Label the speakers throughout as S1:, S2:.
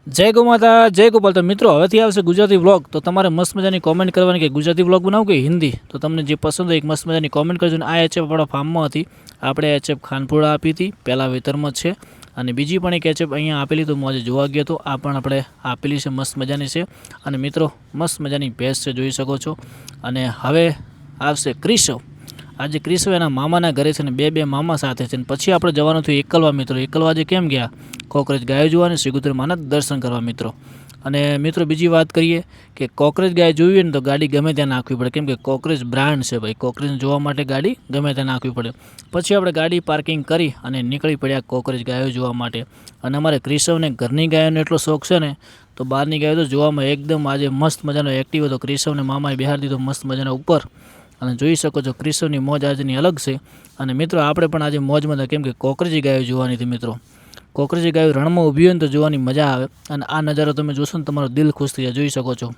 S1: જય ગૌ માતા જય ગોપાલ. તો મિત્રો હવેથી આવશે ગુજરાતી વ્લોગ. તો તમારે મસ્ત મજાની કોમેન્ટ કરવાની કે ગુજરાતી વ્લોગ બનાવું કે હિન્દી. તો તમને જે પસંદ હોય એક મસ્ત મજાની કોમેન્ટ કરજો. ને આ એચએફ આપણા ફાર્મમાં હતી. આપણે એચએફ ખાનપુરા આપી હતી, પહેલાં વેતરમાં જ છે. અને બીજી પણ એક એચએફ અહીંયા આપેલી તો મોજે જોવા ગયો તો આ પણ આપણે આપેલી છે, મસ્ત મજાની છે. અને મિત્રો મસ્ત મજાની ભેંસ છે, જોઈ શકો છો. અને હવે આવશે ક્રિશવ. આજે ક્રિશવ એના મામાના ઘરે છે ને બે મામા સાથે છે. ને પછી આપણે જવાનું થયું એકલવા. મિત્રો એકલવા આજે કેમ ગયા? કોકરેજ ગાયો જોવા શ્રી ગુત્રમાના દર્શન કરવા મિત્રો. અને મિત્રો બીજી વાત કરીએ કે કોકરેજ ગાય જોવી ને તો ગાડી ગમે ત્યાં નાખવી પડે, કેમ કે કોકરેજ બ્રાન્ડ છે ભાઈ. કોકરેજને જોવા માટે ગાડી ગમે ત્યાં નાખવી પડે. પછી આપણે ગાડી પાર્કિંગ કરી અને નીકળી પડ્યા કોકરેજ ગાયો જોવા માટે. અને અમારે ક્રિશવને ઘરની ગાયોનો એટલો શોખ છે ને, તો બહારની ગાયો તો જોવામાં એકદમ આજે મસ્ત મજાનો એક્ટિવ હતો. ક્રિશવને મામાએ બિહાર દીધો મસ્ત મજાનો ઉપર. અને જોઈ શકો છો ક્રિશવની મોજ આજની અલગ છે. અને મિત્રો આપણે પણ આજે મોજમાં હતા, કેમ કે કોકરેજી ગાયો જોવાની હતી મિત્રો. કોકરેજી ગાયો રણમાં ઊભી હોય ને તો જોવાની મજા આવે. અને આ નજારો તમે જોશો ને તમારો દિલ ખુશ થઈ જાય. જોઈ શકો છો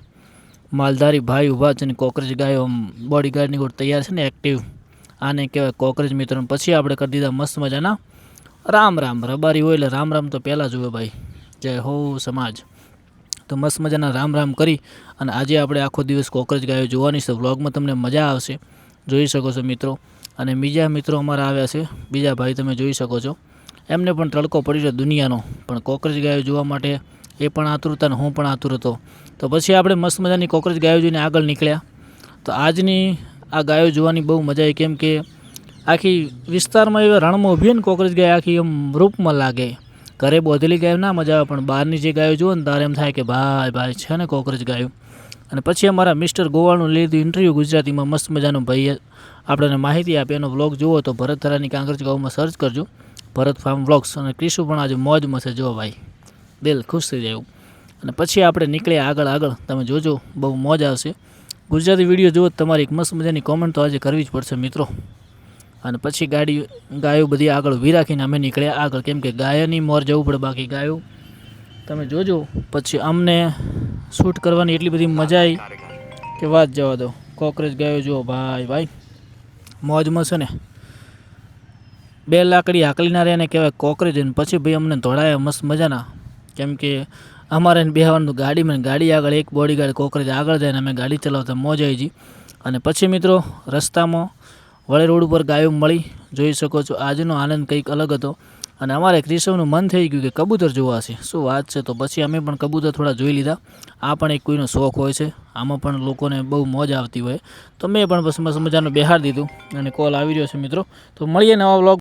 S1: માલધારી ભાઈ ઊભા છે ને કોકરેજ ગાયો બોડીગાર્ડની ગોળ તૈયાર છે ને એક્ટિવ. આને કહેવાય કોકરેજ મિત્રો. પછી આપણે કરી દીધા મસ્ત મજાના રામ રામ. રબારી હોય એટલે રામ રામ તો પહેલાં જુએ ભાઈ. જય હો સમાજ. તો મસ્ત મજાના રામ રામ કરી અને આજે આપણે આખો દિવસ કોકરેજ ગાયો જોવાની છે. વ્લોગમાં તમને મજા આવશે, જોઈ શકો છો મિત્રો. અને બીજા મિત્રો અમારા આવ્યા છે, બીજા ભાઈ તમે જોઈ શકો છો. એમને પણ તડકો પડી રહ્યો દુનિયાનો, પણ કોકરેજ ગાયો જોવા માટે એ પણ આતુરતા ને હું પણ આતુર હતો. તો પછી આપણે મસ્ત મજાની કોકરેજ ગાયો જોઈને આગળ નીકળ્યા. તો આજની આ ગાયો જોવાની બહુ મજા આવી, કેમ કે આખી વિસ્તારમાં એવા રણમાં ઊભી ને કોકરેજ ગાય આખી એમ રૂપમાં લાગે. ઘરે બોધેલી ગાયો ના મજા આવે, પણ બહારની જે ગાયો જુઓ ને તારે એમ થાય કે ભાઈ ભાઈ છે ને કોકરેજ ગાયો. અને પછી અમારા મિસ્ટર ગોવાળનું લીધું ઇન્ટરવ્યૂ ગુજરાતીમાં, મસ્ત મજાનું ભાઈએ આપણને માહિતી આપી. એનો વ્લોગ જુઓ તો ભરત થરાની કાંકરેજ ગામમાં સર્ચ કરજો, ભરત ફાર્મ વ્લોગ્સ. અને ક્રિશુ પણ આજે મોજમાં છે, જો ભાઈ દિલ ખુશ થઈ જાય. અને પછી આપણે નીકળ્યા આગળ. તમે જોજો બહુ મોજ આવશે. ગુજરાતી વિડીયો જુઓ તમારી એક મસ્ત મજાની કોમેન્ટ તો આજે કરવી જ પડશે મિત્રો. અને પછી ગાયો બધી આગળ ઊભી રાખીને અમે નીકળ્યા આગળ, કેમ કે ગાયોની મોર જવું પડે. બાકી ગાયો તમે જોજો. પછી અમને શૂટ કરવાની એટલી બધી મજા આવી કે વાત જવા દો. કોકરેજ ગાયો જુઓ ભાઈ મોજમાં છે ને. બે લાકડી હાકલી ના રહે એને કહેવાય કોકરેજ. અને પછી ભાઈ અમને દોડાયા મસ્ત મજાના, કેમ કે અમારે બેહવાનું ગાડીમાં, ગાડી આગળ એક બોડીગાર્ડ કોકરેજ આગળ જાય ને અમે ગાડી ચલાવતા મોજ આવી ગઈ. અને પછી મિત્રો રસ્તામાં વડે રોડ ઉપર ગાયો મળી, જોઈ શકો છો. આજનો આનંદ કંઈક અલગ હતો. અને અમારે ક્રિશવનું મન થઈ ગયું કે કબૂતર જોવા છે, શું વાત છે. તો પછી અમે પણ કબૂતર થોડા જોઈ લીધા. આ પણ એક કોઈનો શોખ હોય છે, આમાં પણ લોકોને બહુ મોજ આવતી હોય. તો મેં પણ બસ મસ્ત મજાનું બિહાર દીધું. અને કોલ આવી રહ્યો છે મિત્રો. તો મળીએ નવા વ્લોગ.